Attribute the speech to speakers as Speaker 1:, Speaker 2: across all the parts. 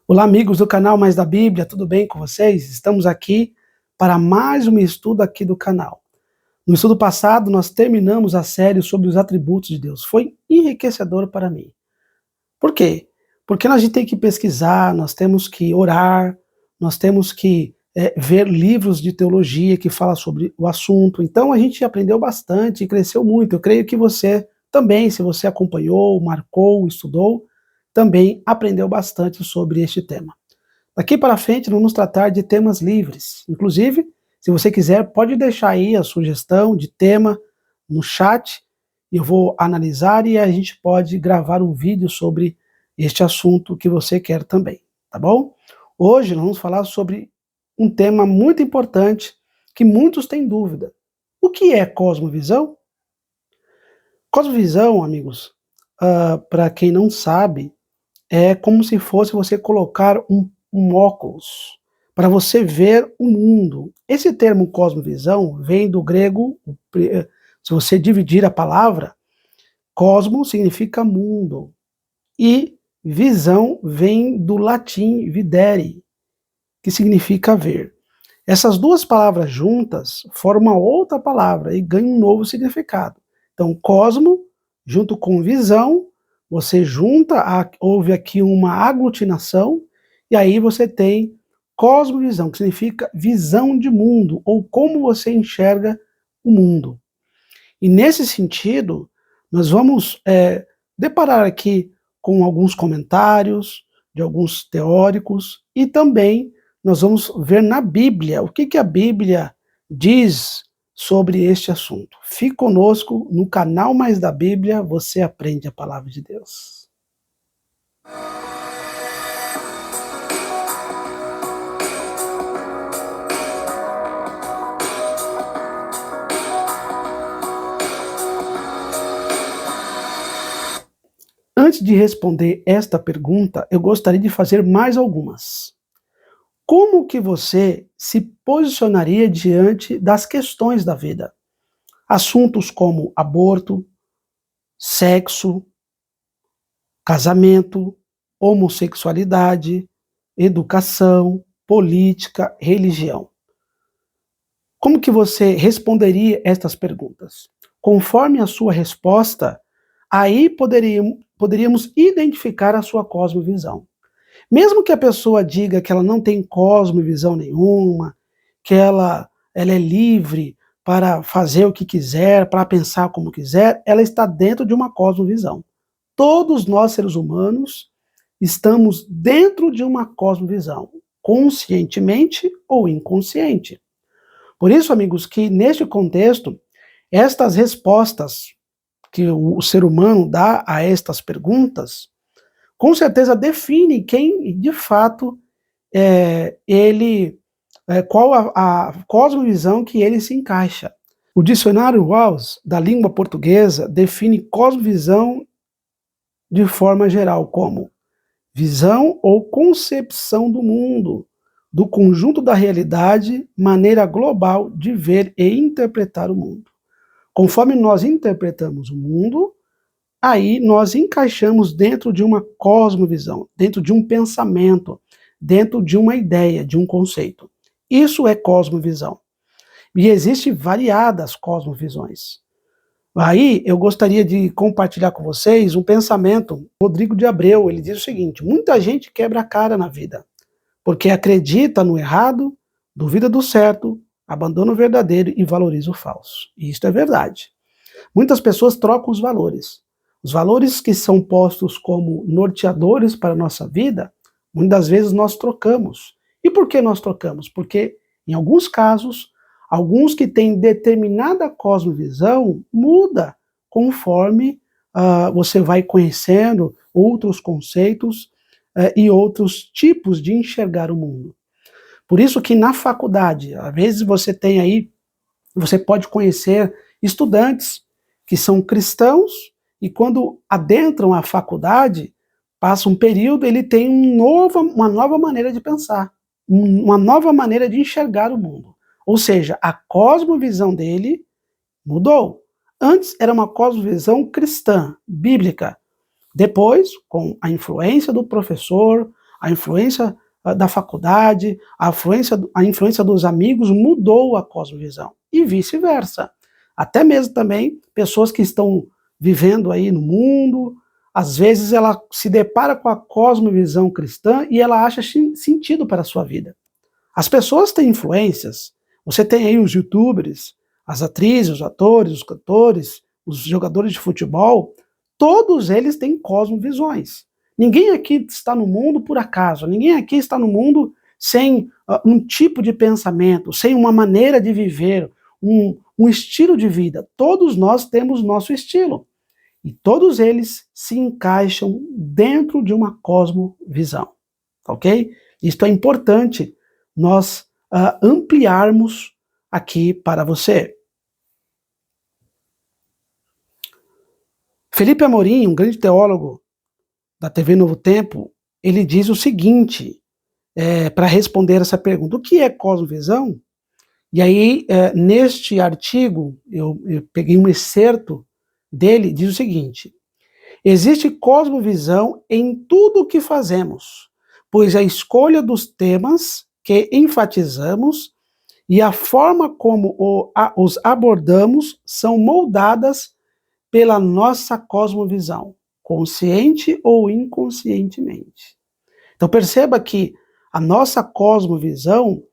Speaker 1: Olá, amigos do canal Mais da Bíblia, tudo bem com vocês? Estamos aqui para mais um estudo aqui do canal. No estudo passado, nós terminamos a série sobre os atributos de Deus. Foi enriquecedor para mim. Por quê? Porque nós tem que pesquisar, nós temos que orar, nós temos que ver livros de teologia que falam sobre o assunto. Então a gente aprendeu bastante e cresceu muito. Eu creio que você também, se você acompanhou, marcou, estudou, também aprendeu bastante sobre este tema. Daqui para frente, vamos tratar de temas livres. Inclusive, se você quiser, pode deixar aí a sugestão de tema no chat, eu vou analisar e a gente pode gravar um vídeo sobre este assunto que você quer também, tá bom? Hoje nós vamos falar sobre um tema muito importante que muitos têm dúvida. O que é cosmovisão? Cosmovisão, amigos, para quem não sabe, é como se fosse você colocar um óculos para você ver o mundo. Esse termo cosmovisão vem do grego, se você dividir a palavra, cosmo significa mundo e visão vem do latim videre, que significa ver. Essas duas palavras juntas formam uma outra palavra e ganham um novo significado. Então, cosmo, junto com visão, você junta, houve aqui uma aglutinação, e aí você tem cosmovisão, que significa visão de mundo, ou como você enxerga o mundo. E nesse sentido, nós vamos deparar aqui com alguns comentários de alguns teóricos, e também nós vamos ver na Bíblia o que a Bíblia diz sobre este assunto. Fique conosco no canal Mais da Bíblia, você aprende a palavra de Deus. Antes de responder esta pergunta, eu gostaria de fazer mais algumas. Como que você se posicionaria diante das questões da vida? Assuntos como aborto, sexo, casamento, homossexualidade, educação, política, religião. Como que você responderia estas perguntas? Conforme a sua resposta, aí poderíamos identificar a sua cosmovisão. Mesmo que a pessoa diga que ela não tem cosmovisão nenhuma, que ela é livre para fazer o que quiser, para pensar como quiser, ela está dentro de uma cosmovisão. Todos nós, seres humanos, estamos dentro de uma cosmovisão, conscientemente ou inconsciente. Por isso, amigos, que neste contexto, estas respostas que o ser humano dá a estas perguntas, com certeza define quem de fato qual a cosmovisão que ele se encaixa. O dicionário Walls da língua portuguesa define cosmovisão de forma geral como visão ou concepção do mundo, do conjunto da realidade, maneira global de ver e interpretar o mundo. Conforme nós interpretamos o mundo, aí nós encaixamos dentro de uma cosmovisão, dentro de um pensamento, dentro de uma ideia, de um conceito. Isso é cosmovisão. E existem variadas cosmovisões. Aí eu gostaria de compartilhar com vocês um pensamento. Rodrigo de Abreu, ele diz o seguinte: muita gente quebra a cara na vida, porque acredita no errado, duvida do certo, abandona o verdadeiro e valoriza o falso. E isto é verdade. Muitas pessoas trocam os valores. Os valores que são postos como norteadores para a nossa vida, muitas vezes nós trocamos. E por que nós trocamos? Porque, em alguns casos, alguns que têm determinada cosmovisão muda conforme você vai conhecendo outros conceitos e outros tipos de enxergar o mundo. Por isso que na faculdade, às vezes você pode conhecer estudantes que são cristãos e quando adentram a faculdade, passa um período, ele tem uma nova maneira de pensar, uma nova maneira de enxergar o mundo. Ou seja, a cosmovisão dele mudou. Antes era uma cosmovisão cristã, bíblica. Depois, com a influência do professor, a influência da faculdade, a influência dos amigos mudou a cosmovisão, e vice-versa. Até mesmo também pessoas que estão vivendo aí no mundo, às vezes ela se depara com a cosmovisão cristã e ela acha sentido para a sua vida. As pessoas têm influências, você tem aí os youtubers, as atrizes, os atores, os cantores, os jogadores de futebol, todos eles têm cosmovisões. Ninguém aqui está no mundo por acaso, ninguém aqui está no mundo sem um tipo de pensamento, sem uma maneira de viver, um estilo de vida. Todos nós temos nosso estilo. E todos eles se encaixam dentro de uma cosmovisão. Ok? Isto é importante nós ampliarmos aqui para você. Felipe Amorim, um grande teólogo da TV Novo Tempo, ele diz o seguinte, para responder essa pergunta: o que é cosmovisão? E aí, neste artigo, eu peguei um excerto dele, diz o seguinte: existe cosmovisão em tudo o que fazemos, pois a escolha dos temas que enfatizamos e a forma como os abordamos são moldadas pela nossa cosmovisão, consciente ou inconscientemente. Então perceba que a nossa cosmovisão,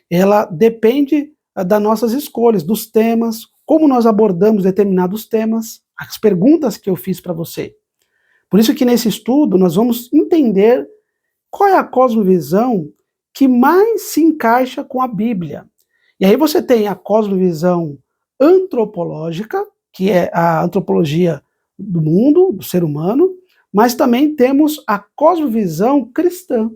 Speaker 1: ela depende das nossas escolhas, dos temas, como nós abordamos determinados temas, as perguntas que eu fiz para você. Por isso que nesse estudo nós vamos entender qual é a cosmovisão que mais se encaixa com a Bíblia. E aí você tem a cosmovisão antropológica, que é a antropologia do mundo, do ser humano, mas também temos a cosmovisão cristã.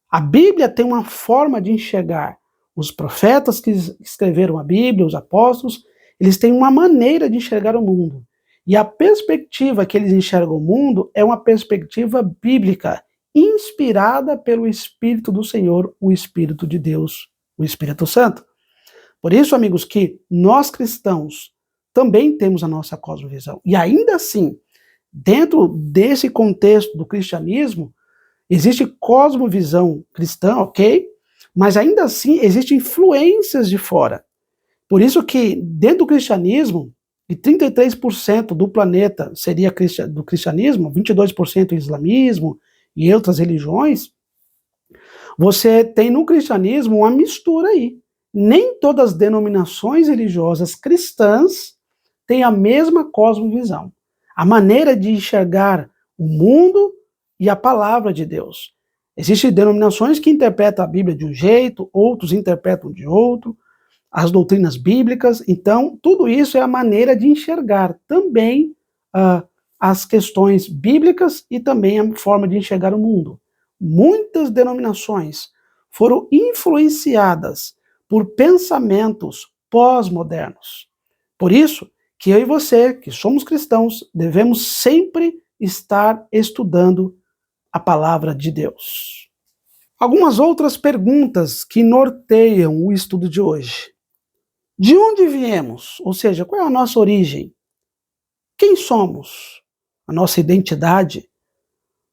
Speaker 1: A Bíblia tem uma forma de enxergar. Os profetas que escreveram a Bíblia, os apóstolos, eles têm uma maneira de enxergar o mundo. E a perspectiva que eles enxergam o mundo é uma perspectiva bíblica, inspirada pelo Espírito do Senhor, o Espírito de Deus, o Espírito Santo. Por isso, amigos, que nós cristãos também temos a nossa cosmovisão. E ainda assim, dentro desse contexto do cristianismo, existe cosmovisão cristã, ok? Mas ainda assim, existem influências de fora. Por isso que, dentro do cristianismo, e 33% do planeta seria do cristianismo, 22% islamismo e outras religiões, você tem no cristianismo uma mistura aí. Nem todas as denominações religiosas cristãs têm a mesma cosmovisão. A maneira de enxergar o mundo e a palavra de Deus. Existem denominações que interpretam a Bíblia de um jeito, outros interpretam de outro, as doutrinas bíblicas. Então, tudo isso é a maneira de enxergar também as questões bíblicas e também a forma de enxergar o mundo. Muitas denominações foram influenciadas por pensamentos pós-modernos. Por isso que eu e você, que somos cristãos, devemos sempre estar estudando a palavra de Deus. Algumas outras perguntas que norteiam o estudo de hoje. De onde viemos? Ou seja, qual é a nossa origem? Quem somos? A nossa identidade?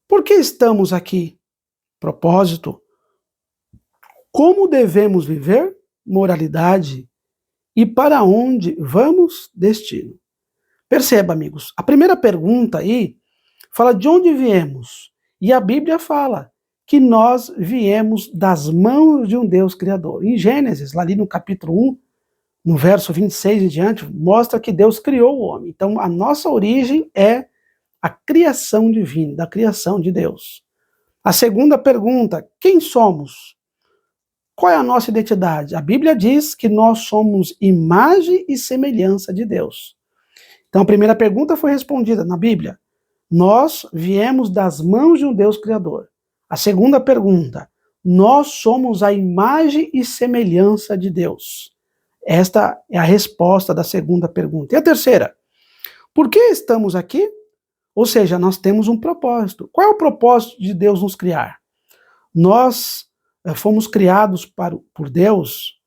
Speaker 1: Por que estamos aqui? Propósito? Como devemos viver? Moralidade? E para onde vamos? Destino. Perceba, amigos, a primeira pergunta aí fala de onde viemos. E a Bíblia fala que nós viemos das mãos de um Deus Criador. Em Gênesis, lá ali no capítulo 1, no verso 26 e diante, mostra que Deus criou o homem. Então, a nossa origem é a criação divina, da criação de Deus. A segunda pergunta, quem somos? Qual é a nossa identidade? A Bíblia diz que nós somos imagem e semelhança de Deus. Então, a primeira pergunta foi respondida na Bíblia. Nós viemos das mãos de um Deus Criador. A segunda pergunta, nós somos a imagem e semelhança de Deus. Esta é a resposta da segunda pergunta. E a terceira, por que estamos aqui? Ou seja, nós temos um propósito. Qual é o propósito de Deus nos criar? Nós fomos criados por Deus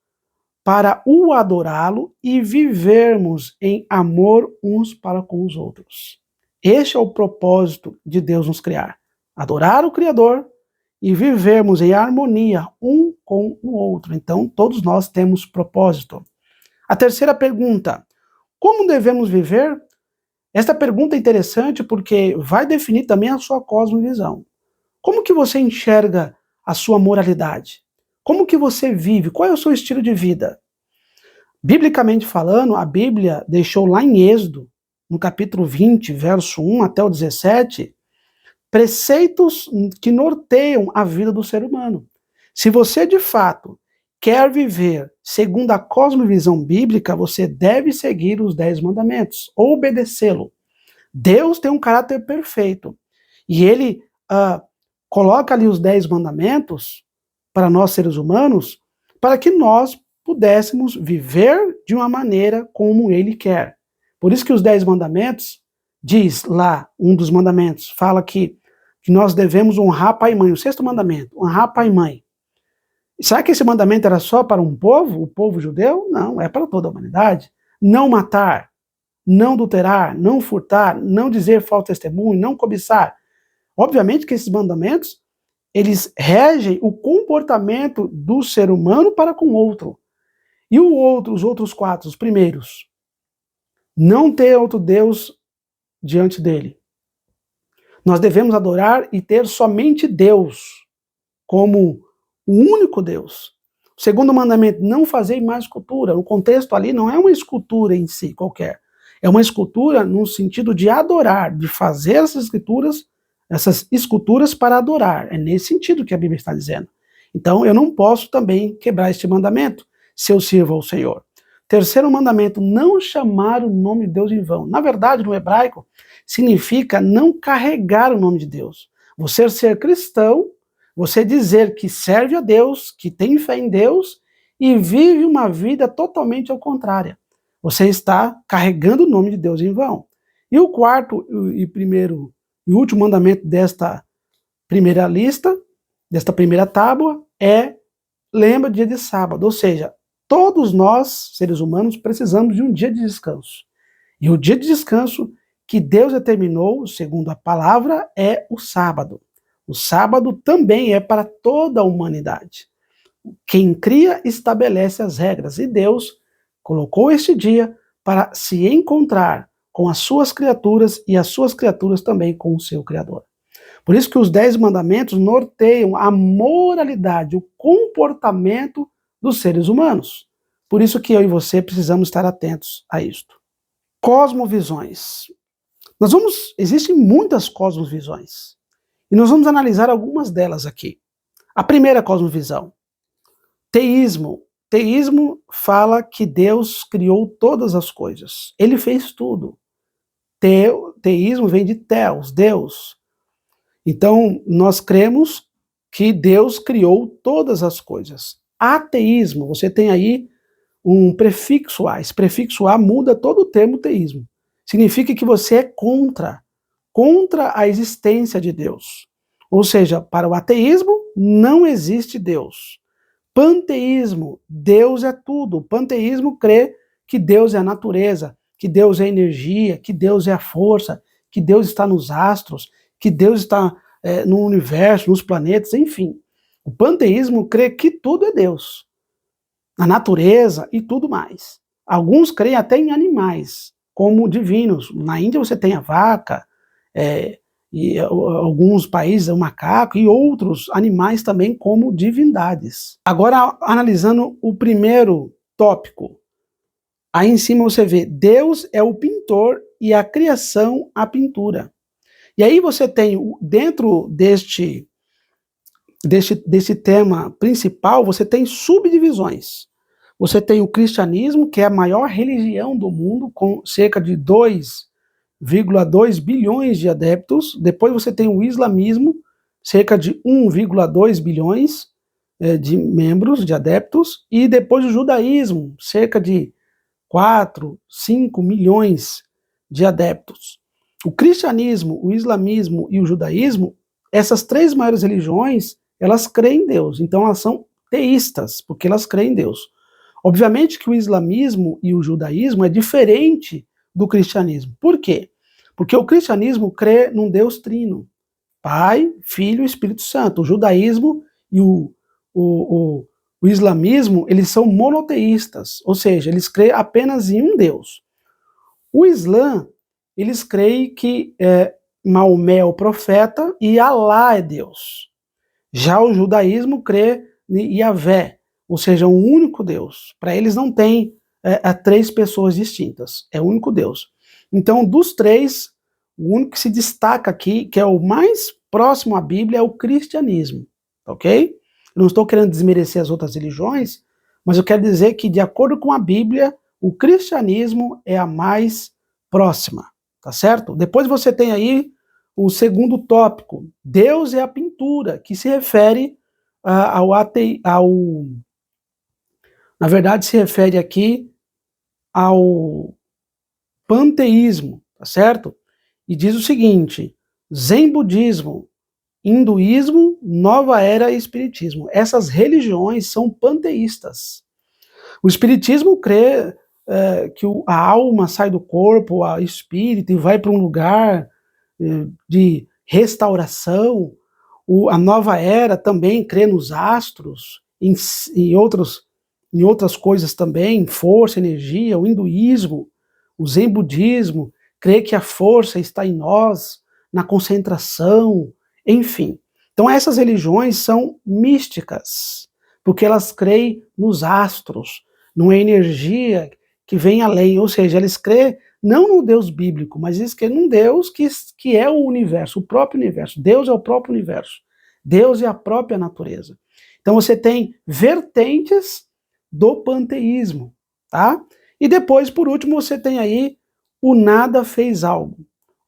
Speaker 1: para o adorá-lo e vivermos em amor uns para com os outros. Este é o propósito de Deus nos criar. Adorar o Criador e vivermos em harmonia um com o outro. Então, todos nós temos propósito. A terceira pergunta: como devemos viver? Esta pergunta é interessante porque vai definir também a sua cosmovisão. Como que você enxerga a sua moralidade? Como que você vive? Qual é o seu estilo de vida? Biblicamente falando, a Bíblia deixou lá em Êxodo, no capítulo 20, verso 1 até o 17, preceitos que norteiam a vida do ser humano. Se você de fato quer viver segundo a cosmovisão bíblica, você deve seguir os 10 mandamentos, obedecê-lo. Deus tem um caráter perfeito e ele coloca ali os 10 mandamentos para nós seres humanos, para que nós pudéssemos viver de uma maneira como ele quer. Por isso que os 10 mandamentos, diz lá, um dos mandamentos, fala que nós devemos honrar pai e mãe. O sexto mandamento, honrar pai e mãe. Será que esse mandamento era só para um povo, o povo judeu? Não, é para toda a humanidade. Não matar, não adulterar, não furtar, não dizer falso testemunho, não cobiçar. Obviamente que esses mandamentos, eles regem o comportamento do ser humano para com o outro. E os outros 4, os primeiros? Não ter outro Deus diante dele. Nós devemos adorar e ter somente Deus como o único Deus. O segundo mandamento, não fazer mais escultura. O contexto ali não é uma escultura em si qualquer. É uma escultura no sentido de adorar, de fazer essas esculturas para adorar. É nesse sentido que a Bíblia está dizendo. Então eu não posso também quebrar este mandamento se eu sirvo ao Senhor. Terceiro mandamento, não chamar o nome de Deus em vão. Na verdade, no hebraico, significa não carregar o nome de Deus. Você ser cristão, você dizer que serve a Deus, que tem fé em Deus e vive uma vida totalmente ao contrário. Você está carregando o nome de Deus em vão. E o quarto e primeiro e último mandamento desta primeira lista, desta primeira tábua, é lembra do dia de sábado. Ou seja, todos nós, seres humanos, precisamos de um dia de descanso. E o dia de descanso que Deus determinou, segundo a palavra, é o sábado. O sábado também é para toda a humanidade. Quem cria estabelece as regras e Deus colocou este dia para se encontrar com as suas criaturas e as suas criaturas também com o seu Criador. Por isso que os 10 mandamentos norteiam a moralidade, o comportamento dos seres humanos. Por isso que eu e você precisamos estar atentos a isto. Cosmovisões. Existem muitas cosmovisões. E nós vamos analisar algumas delas aqui. A primeira cosmovisão, teísmo. Teísmo fala que Deus criou todas as coisas. Ele fez tudo. Teísmo vem de Theos, Deus. Então, nós cremos que Deus criou todas as coisas. Ateísmo, você tem aí um prefixo A. Esse prefixo A muda todo o termo teísmo. Significa que você é contra a existência de Deus. Ou seja, para o ateísmo, não existe Deus. Panteísmo, Deus é tudo. O panteísmo crê que Deus é a natureza, que Deus é a energia, que Deus é a força, que Deus está nos astros, que Deus está no universo, nos planetas, enfim. O panteísmo crê que tudo é Deus. A natureza e tudo mais. Alguns creem até em animais, como divinos. Na Índia você tem a vaca, e alguns países o macaco, e outros animais também como divindades. Agora, analisando o primeiro tópico, aí em cima você vê, Deus é o pintor e a criação a pintura. E aí você tem, dentro deste tema principal, você tem subdivisões. Você tem o cristianismo, que é a maior religião do mundo, com cerca de 2,2 bilhões de adeptos. Depois você tem o islamismo, cerca de 1,2 bilhões de membros, de adeptos. E depois o judaísmo, cerca de 4, 5 milhões de adeptos. O cristianismo, o islamismo e o judaísmo, essas 3 maiores religiões, elas creem em Deus. Então elas são teístas, porque elas creem em Deus. Obviamente que o islamismo e o judaísmo é diferente do cristianismo. Por quê? Porque o cristianismo crê num Deus trino, Pai, Filho e Espírito Santo. O judaísmo e o islamismo, eles são monoteístas, ou seja, eles creem apenas em um Deus. O Islã, eles creem que Maomé é o profeta e Alá é Deus. Já o judaísmo crê em Yahvé, ou seja, um único Deus. Para eles não tem três pessoas distintas, é o único Deus. Então, dos três, o único que se destaca aqui, que é o mais próximo à Bíblia, é o cristianismo, ok? Eu não estou querendo desmerecer as outras religiões, mas eu quero dizer que, de acordo com a Bíblia, o cristianismo é a mais próxima, tá certo? Depois você tem aí o segundo tópico, Deus é a pintura, que se refere na verdade se refere aqui ao panteísmo, tá certo? E diz o seguinte, Zen budismo, hinduísmo, nova era e espiritismo. Essas religiões são panteístas. O espiritismo crê que a alma sai do corpo, o espírito, e vai para um lugar de restauração. A nova era também crê nos astros, em outras coisas também, força, energia. O hinduísmo, o zen budismo, crê que a força está em nós, na concentração, enfim. Então essas religiões são místicas, porque elas creem nos astros, numa energia que vem além, ou seja, eles creem não no Deus bíblico, mas eles creem num Deus que é o universo, o próprio universo. Deus é o próprio universo. Deus é a própria natureza. Então você tem vertentes do panteísmo, tá? E depois, por último, você tem aí o nada fez algo,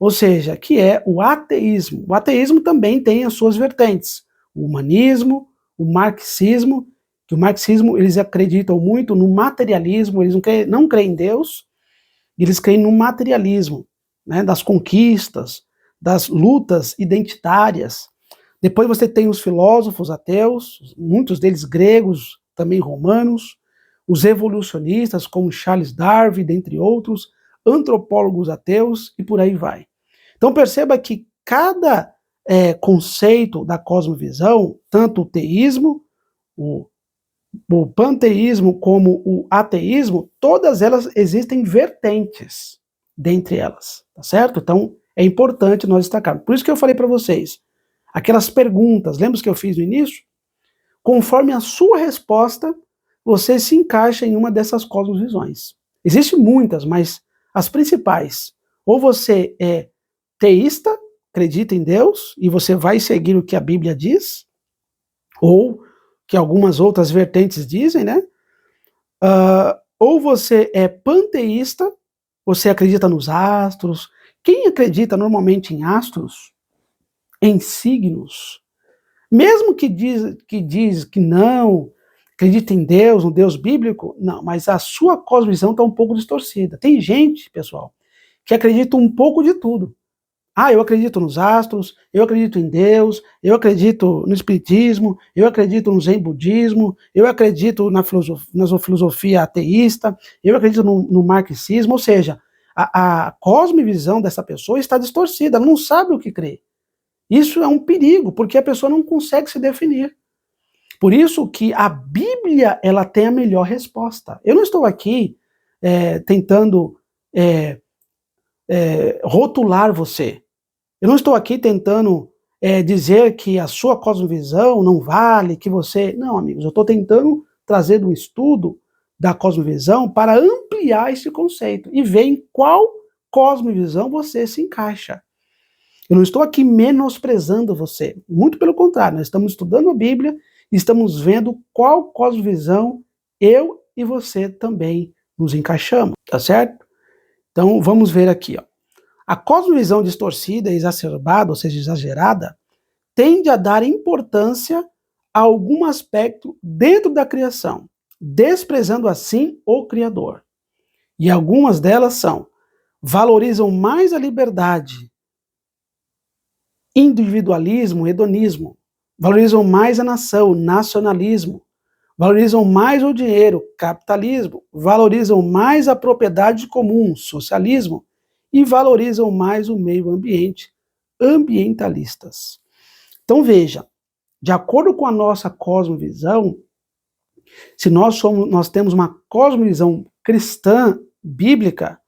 Speaker 1: ou seja, que é o ateísmo. O ateísmo também tem as suas vertentes. O humanismo, o marxismo, que o marxismo, eles acreditam muito no materialismo, eles não creem em Deus, eles creem no materialismo, né, das conquistas, das lutas identitárias. Depois você tem os filósofos ateus, muitos deles gregos, também romanos, os evolucionistas, como Charles Darwin, dentre outros, antropólogos ateus e por aí vai. Então perceba que cada conceito da cosmovisão, tanto o teísmo, o panteísmo como o ateísmo, todas elas existem vertentes dentre elas, tá certo? Então é importante nós destacarmos. Por isso que eu falei para vocês, aquelas perguntas, lembra que eu fiz no início? Conforme a sua resposta, você se encaixa em uma dessas cosmovisões. Existem muitas, mas as principais. Ou você é teísta, acredita em Deus, e você vai seguir o que a Bíblia diz, ou que algumas outras vertentes dizem, né? Ou você é panteísta, você acredita nos astros. Quem acredita normalmente em astros, em signos, mesmo que diz que não, acredita em Deus, no Deus bíblico, não, mas a sua cosmovisão está um pouco distorcida. Tem gente, pessoal, que acredita um pouco de tudo. Eu acredito nos astros, eu acredito em Deus, eu acredito no espiritismo, eu acredito no zen budismo, eu acredito na filosofia ateísta, eu acredito no marxismo, ou seja, a cosmovisão dessa pessoa está distorcida, ela não sabe o que crer. Isso é um perigo, porque a pessoa não consegue se definir. Por isso que a Bíblia, ela tem a melhor resposta. Eu não estou aqui tentando rotular você. Eu não estou aqui tentando dizer que a sua cosmovisão não vale, que você... Não, amigos, eu estou tentando trazer um estudo da cosmovisão para ampliar esse conceito e ver em qual cosmovisão você se encaixa. Eu não estou aqui menosprezando você, muito pelo contrário, nós estamos estudando a Bíblia e estamos vendo qual cosmovisão eu e você também nos encaixamos, tá certo? Então vamos ver aqui, ó. A cosmovisão distorcida, exacerbada, ou seja, exagerada, tende a dar importância a algum aspecto dentro da criação, desprezando assim o Criador. E algumas delas são: valorizam mais a liberdade, individualismo, hedonismo, valorizam mais a nação, nacionalismo, valorizam mais o dinheiro, capitalismo, valorizam mais a propriedade comum, socialismo, e valorizam mais o meio ambiente, ambientalistas. Então veja, de acordo com a nossa cosmovisão, se nós temos uma cosmovisão cristã, bíblica,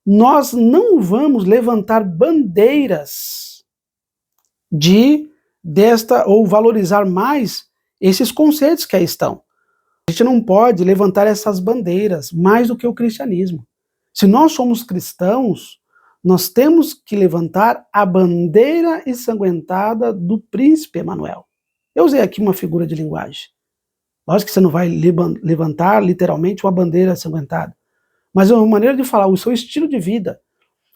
Speaker 1: nós não vamos levantar bandeiras ou valorizar mais esses conceitos que aí estão. A gente não pode levantar essas bandeiras mais do que o cristianismo. Se nós somos cristãos, nós temos que levantar a bandeira ensanguentada do príncipe Emanuel. Eu usei aqui uma figura de linguagem. Lógico que você não vai levantar literalmente uma bandeira ensanguentada, mas é uma maneira de falar, o seu estilo de vida.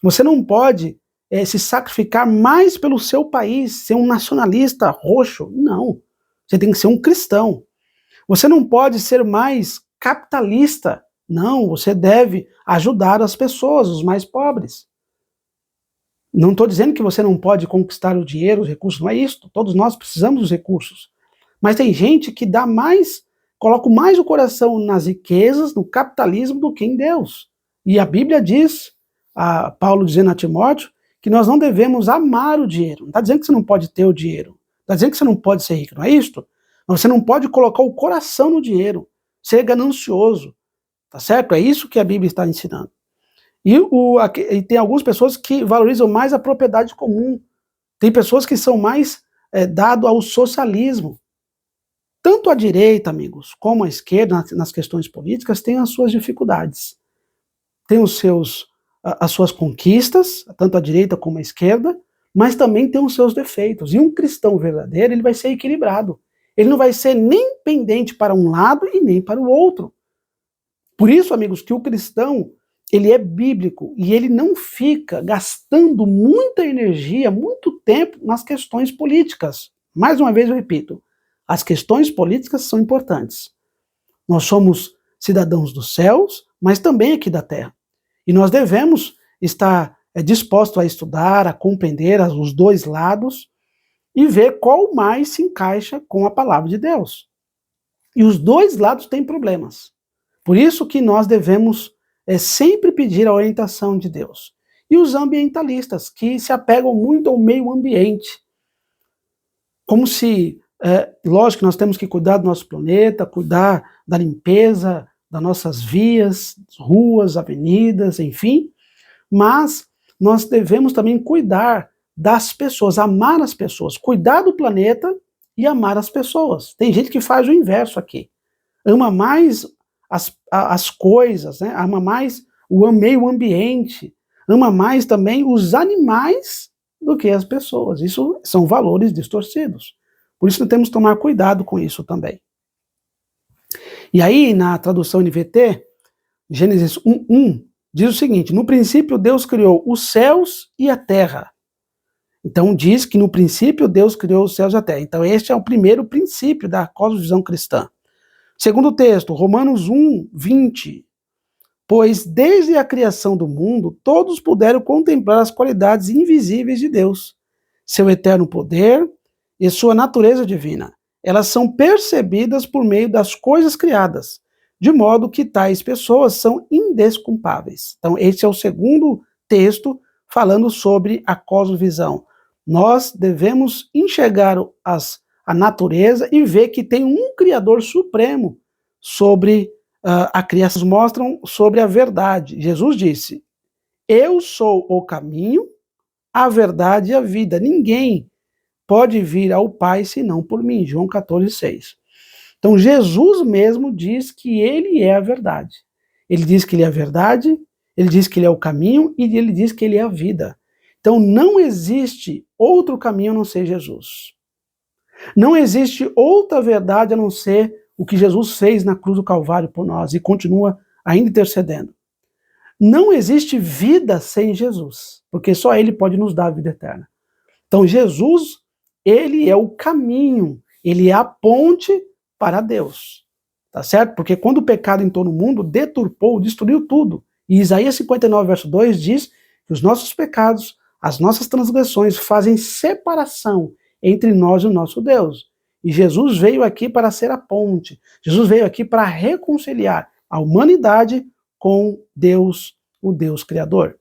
Speaker 1: Você não pode se sacrificar mais pelo seu país, ser um nacionalista roxo. Não. Você tem que ser um cristão. Você não pode ser mais capitalista. Não, você deve ajudar as pessoas, os mais pobres. Não estou dizendo que você não pode conquistar o dinheiro, os recursos, não é isso. Todos nós precisamos dos recursos. Mas tem gente que coloca mais o coração nas riquezas, no capitalismo, do que em Deus. E a Bíblia diz, Paulo dizendo a Timóteo, que nós não devemos amar o dinheiro. Não está dizendo que você não pode ter o dinheiro. Está dizendo que você não pode ser rico, não é isto? Mas você não pode colocar o coração no dinheiro, ser ganancioso. Tá certo? É isso que a Bíblia está ensinando. E tem algumas pessoas que valorizam mais a propriedade comum. Tem pessoas que são mais dado ao socialismo. Tanto a direita, amigos, como a esquerda, nas questões políticas, tem as suas dificuldades. Tem as suas conquistas, tanto a direita como a esquerda, mas também tem os seus defeitos. E um cristão verdadeiro, ele vai ser equilibrado. Ele não vai ser nem pendente para um lado e nem para o outro. Por isso, amigos, que o cristão, ele é bíblico e ele não fica gastando muita energia, muito tempo nas questões políticas. Mais uma vez eu repito, as questões políticas são importantes. Nós somos cidadãos dos céus, mas também aqui da terra. E nós devemos estar dispostos a estudar, a compreender os dois lados e ver qual mais se encaixa com a palavra de Deus. E os dois lados têm problemas. Por isso que nós devemos sempre pedir a orientação de Deus. E os ambientalistas, que se apegam muito ao meio ambiente. Como se, lógico que nós temos que cuidar do nosso planeta, cuidar da limpeza das nossas vias, ruas, avenidas, enfim, mas nós devemos também cuidar das pessoas, amar as pessoas, cuidar do planeta e amar as pessoas. Tem gente que faz o inverso aqui. Ama mais as coisas, né? Ama mais o meio ambiente, ama mais também os animais do que as pessoas. Isso são valores distorcidos. Por isso nós temos que tomar cuidado com isso também. E aí, na tradução NVT, Gênesis 1:1, diz o seguinte: no princípio Deus criou os céus e a terra. Então diz que no princípio Deus criou os céus e a terra. Então este é o primeiro princípio da cosmovisão cristã. Segundo texto, Romanos 1:20. Pois desde a criação do mundo, todos puderam contemplar as qualidades invisíveis de Deus, seu eterno poder e sua natureza divina. Elas são percebidas por meio das coisas criadas, de modo que tais pessoas são indesculpáveis. Então, esse é o segundo texto falando sobre a cosmovisão. Nós devemos enxergar a natureza e ver que tem um Criador supremo sobre a criação. Mostram sobre a verdade. Jesus disse: eu sou o caminho, a verdade e a vida. Ninguém pode vir ao Pai senão por mim. João 14:6. Então Jesus mesmo diz que ele é a verdade. Ele diz que ele é a verdade, ele diz que ele é o caminho e ele diz que ele é a vida. Então não existe outro caminho a não ser Jesus. Não existe outra verdade a não ser o que Jesus fez na cruz do Calvário por nós e continua ainda intercedendo. Não existe vida sem Jesus, porque só ele pode nos dar a vida eterna. Então Jesus, ele é o caminho, ele é a ponte para Deus, tá certo? Porque quando o pecado entrou no mundo, deturpou, destruiu tudo. E Isaías 59, verso 2 diz que os nossos pecados, as nossas transgressões fazem separação entre nós e o nosso Deus. E Jesus veio aqui para ser a ponte. Jesus veio aqui para reconciliar a humanidade com Deus, o Deus Criador.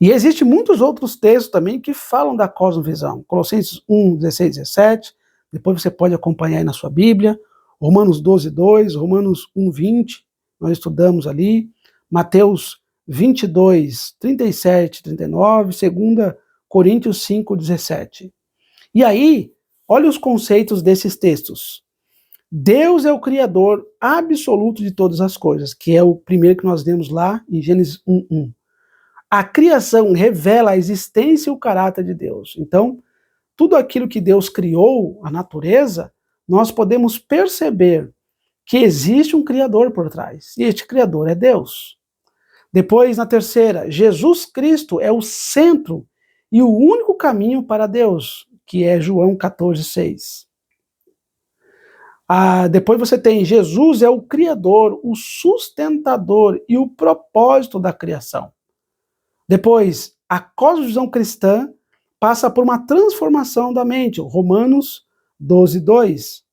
Speaker 1: E existem muitos outros textos também que falam da cosmovisão. Colossenses 1, 16, 17, depois você pode acompanhar aí na sua Bíblia. Romanos 12, 2, Romanos 1, 20, nós estudamos ali. Mateus 22, 37, 39, 2 Coríntios 5, 17. E aí, olha os conceitos desses textos. Deus é o Criador absoluto de todas as coisas, que é o primeiro que nós lemos lá em Gênesis 1, 1. A criação revela a existência e o caráter de Deus. Então, tudo aquilo que Deus criou, a natureza, nós podemos perceber que existe um Criador por trás. E este Criador é Deus. Depois, na terceira, Jesus Cristo é o centro e o único caminho para Deus, que é João 14, 6. Depois você tem Jesus é o Criador, o sustentador e o propósito da criação. Depois, a cosmovisão cristã passa por uma transformação da mente. Romanos 12, 2.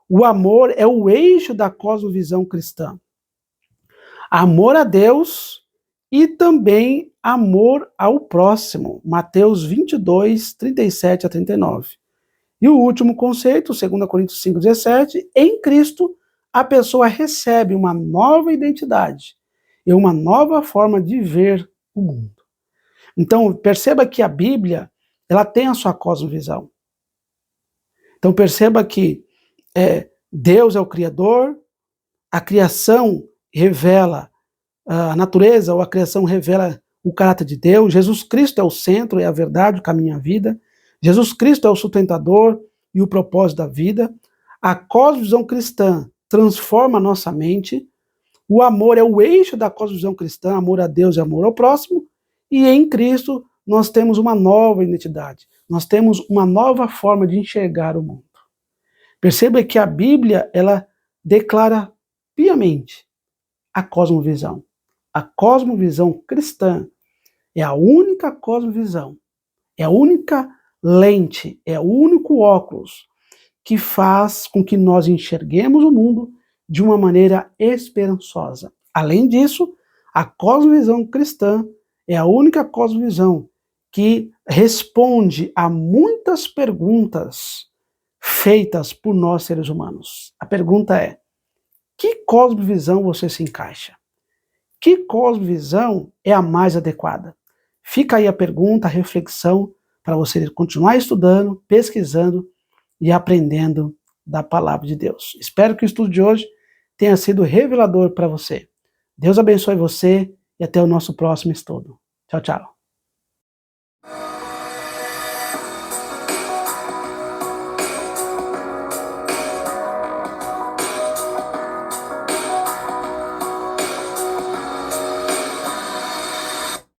Speaker 1: O amor é o eixo da cosmovisão cristã. Amor a Deus e também amor ao próximo. Mateus 22, 37 a 39. E o último conceito, 2 Coríntios 5, 17, em Cristo a pessoa recebe uma nova identidade e uma nova forma de ver o mundo. Então, perceba que a Bíblia, ela tem a sua cosmovisão. Então, perceba que Deus é o Criador, a criação revela a natureza, ou a criação revela o caráter de Deus, Jesus Cristo é o centro, é a verdade, o caminho e a vida, Jesus Cristo é o sustentador e o propósito da vida, a cosmovisão cristã transforma a nossa mente, o amor é o eixo da cosmovisão cristã, amor a Deus e amor ao próximo, e em Cristo nós temos uma nova identidade, nós temos uma nova forma de enxergar o mundo. Perceba que a Bíblia, ela declara piamente a cosmovisão. A cosmovisão cristã é a única cosmovisão, é a única lente, é o único óculos que faz com que nós enxerguemos o mundo de uma maneira esperançosa. Além disso, a cosmovisão cristã é a única cosmovisão que responde a muitas perguntas feitas por nós seres humanos. A pergunta é: que cosmovisão você se encaixa? Que cosmovisão é a mais adequada? Fica aí a pergunta, a reflexão, para você continuar estudando, pesquisando e aprendendo da palavra de Deus. Espero que o estudo de hoje tenha sido revelador para você. Deus abençoe você e até o nosso próximo estudo. Tchau, tchau.